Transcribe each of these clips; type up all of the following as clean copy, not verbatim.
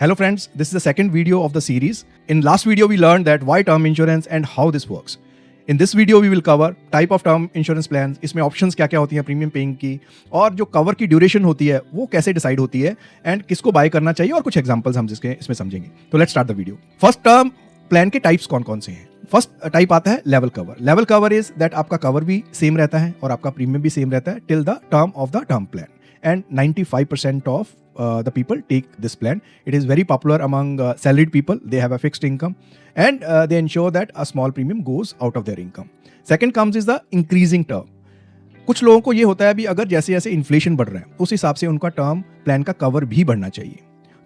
Hello friends, this is the second video of the series. In last video we learned that why term insurance and how this works. In this video we will cover type of term insurance plans, इसमें options क्या क्या होती हैं premium paying की, और जो cover की duration होती है वो कैसे डिसाइड होती है एंड किसको बाय करना चाहिए, और कुछ एग्जांपल्स हम जिसके इसमें समझेंगे. तो let's start the video. First term plan के टाइप्स कौन कौन से हैं. फर्स्ट टाइप आता है level cover. Level cover is that आपका कवर भी सेम रहता है और आपका प्रीमियम भी सेम रहता है till the term of the term plan. And 95% of the people take this plan. It is very popular among salaried people. They have a fixed income and they ensure that a small premium goes out of their income. Second comes is the increasing term. कुछ लोगों को ये होता है अभी अगर जैसे जैसे इन्फ्लेशन बढ़ रहा है उस हिसाब से उनका टर्म प्लान का कवर भी बढ़ना चाहिए.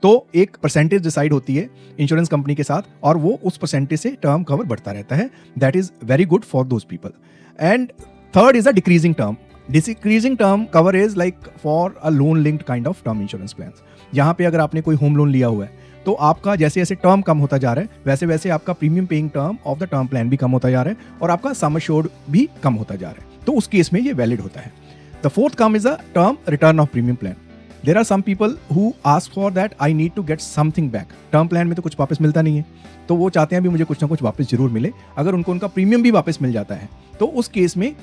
तो एक परसेंटेज डिसाइड होती है इंश्योरेंस कंपनी के साथ और वो उस परसेंटेज से टर्म कवर बढ़ता रहता है. That is very good for those people. And third is a decreasing term. Decreasing term cover is like for a loan linked kind of term insurance plans. यहाँ पे अगर आपने कोई होम लोन लिया हुआ है तो आपका जैसे जैसे टर्म कम होता जा रहा है वैसे वैसे आपका premium paying term of the term plan भी कम होता जा रहा है और आपका सम एश्योर्ड भी कम होता जा रहा है. तो उस केस में ये वैलिड होता है. The fourth come is a term return of premium plan. There are some people who ask for that I need to get something back. Term plan में तो कुछ वापस मिलता नहीं है तो वो चाहते हैं भी मुझे कुछ ना कुछ वापस जरूर मिले. अगर उनको उनका प्रीमियम भी वापस मिल जाता है तो उस केस में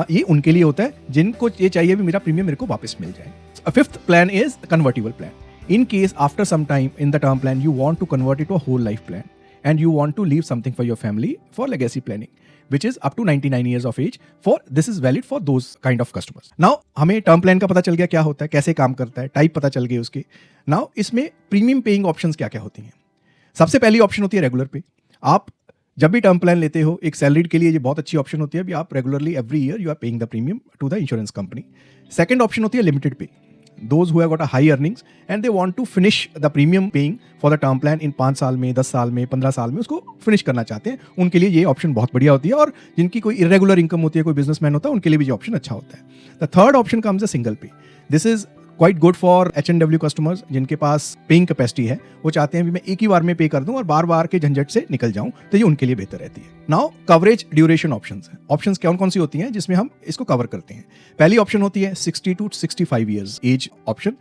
ये उनके लिए होता है जिनको ये चाहिए भी मेरा प्रीमियम मेरे को वापस मिल जाए. Fifth plan is convertible plan. In case after some time in the term plan you want to convert it to a whole life plan and you want to leave something for your family for legacy planning which is up to 99 years of age. For this is valid for those kind of customers. Now हमें term plan का पता चल गया क्या होता है, कैसे काम करता है, टाइप पता चल गए उसके. नाउ इसमें प्रीमियम पेइंग ऑप्शंस क्या क्या होती हैं. सबसे पहली ऑप्शन होती है रेगुलर पे. आप जब भी टर्म प्लान लेते हो एक सैलरीड के लिए ये बहुत अच्छी ऑप्शन होती है. अभी आप regularly every year you are paying the premium to the insurance company. Second option होती है लिमिटेड पे. Those who have got a high earnings and they want to finish the premium paying for the term plan in 5 साल में, 10 साल में, 15 साल में उसको फिनिश करना चाहते हैं, उनके लिए ये ऑप्शन बहुत बढ़िया होती है. और जिनकी कोई इरेगुलर इनकम होती है, कोई बिजनेसमैन होता है, उनके लिए भी ये ऑप्शन अच्छा होता है. The third option comes a single pay. This is quite good for H&W customers जिनके पास पेइंग कैपेसिटी है. वो चाहते हैं भी मैं एक ही बार में पे कर दूं और बार बार के झंझट से निकल जाऊं, तो ये उनके लिए बेहतर रहती है. Now coverage duration options. Options कौन कौन सी होती हैं जिसमें हम इसको कवर करते हैं. पहली ऑप्शन होती है 60 to 65 ईयर्स एज ऑप्शन.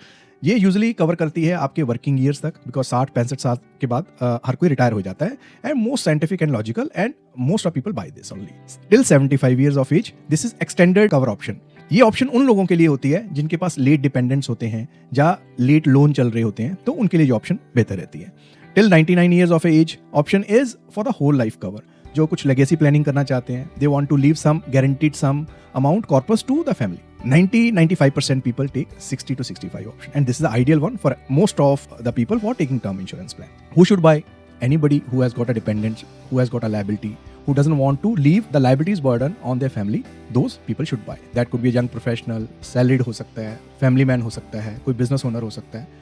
ये यूजुअली कवर करती है आपके वर्किंग ईयर्स तक बिकॉज 60-65 साल के बाद हर कोई रिटायर हो जाता है. And most scientific and logical and most of people by this only till 75 years of age. This is extended cover option. ये ऑप्शन उन लोगों के लिए होती है जिनके पास लेट डिपेंडेंट्स होते हैं या लेट लोन चल रहे होते हैं, तो उनके लिए ये ऑप्शन बेहतर रहती है. Till 99 years of age option is for the whole life cover. जो कुछ लेगेसी प्लानिंग करना चाहते हैं, they want to leave some guaranteed sum amount corpus to the family. 90-95% people take 60 to 65 option and this is the ideal one for most of the people who are taking term insurance plan. Who should buy? Anybody who has got a dependent, who has got a liability, who doesn't want to leave the liabilities burden on their family, those people should buy. That could be a young professional, salaried हो सकता है, family man हो सकता है, कोई business owner हो सकता है.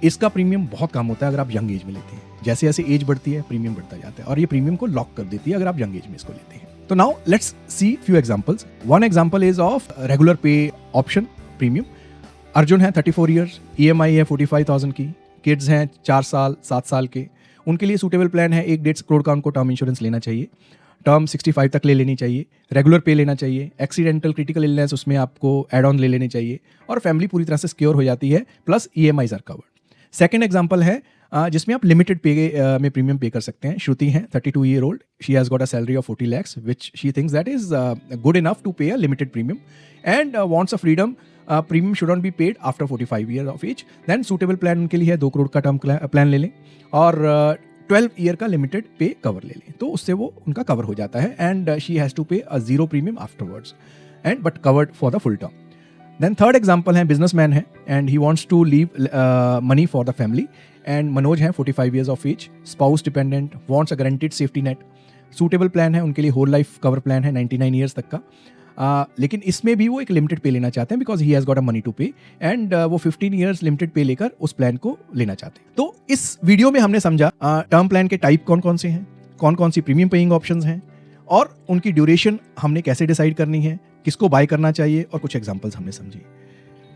इसका प्रीमियम बहुत कम होता है अगर आप यंग एज में लेते हैं. जैसे जैसे एज बढ़ती है प्रीमियम बढ़ता जाता है और ये प्रीमियम को लॉक कर देती है अगर आप यंग एज में इसको लेते हैं. तो now let's see few examples. One example is of regular पे ऑप्शन प्रीमियम. अर्जुन है 34 ईयर्स, EMI है 45,000 की, किड्स हैं 4 साल 7 साल के. उनके लिए सूटेबल प्लान है. 1-1.5 करोड़ का उनको टर्म इंश्योरेंस लेना चाहिए. टर्म 65 तक ले लेनी चाहिए. रेगुलर पे लेना चाहिए. एक्सीडेंटल क्रिटिकल इलनेस उसमें आपको एड ऑन ले लेनी चाहिए और फैमिली पूरी तरह से सिक्योर हो जाती है. Plus EMIs are covered. Second example है जिसमें आप लिमिटेड पे में प्रीमियम पे कर सकते हैं. श्रुति हैं 32 year old. She has got a salary of 40 lakhs which she thinks that is good enough to pay a limited premium and wants a freedom. Premium should not be paid after 45 year of age. Then suitable plan उनके लिए है 2 करोड़ का term plan ले लें और 12 year का limited पे cover ले लें, तो उससे वो उनका कवर हो जाता है. And she has to pay a 0 premium afterwards and but covered for the full term. Then third example है बिजनेसमैन है and he wants to leave money for the family. And Manoj है 45 years of age, spouse dependent, wants a guaranteed safety net. Suitable plan है उनके लिए whole life cover plan है 99 years तक का. लेकिन इसमें भी वो एक लिमिटेड पे लेना चाहते हैं because he has got a money to pay and वो 15 years लिमिटेड पे लेकर उस प्लान को लेना चाहते हैं. तो इस वीडियो में हमने समझा टर्म प्लान के टाइप कौन कौन से हैं, कौन कौन सी प्रीमियम पेइंग ऑप्शंस हैं और उनकी ड्यूरेशन हमने कैसे डिसाइड करनी है, किसको बाय करना चाहिए, और कुछ एग्जांपल्स हमने समझी.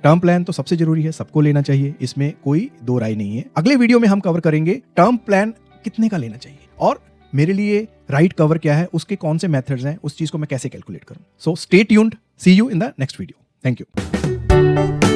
टर्म प्लान तो सबसे जरूरी है, सबको लेना चाहिए, इसमें कोई दो राय नहीं है. अगले वीडियो में हम कवर करेंगे टर्म प्लान कितने का लेना चाहिए और मेरे लिए राइट कवर क्या है, उसके कौन से मेथड्स हैं, उस चीज को मैं कैसे कैलकुलेट करूं. So stay tuned. See you in the next video. Thank you.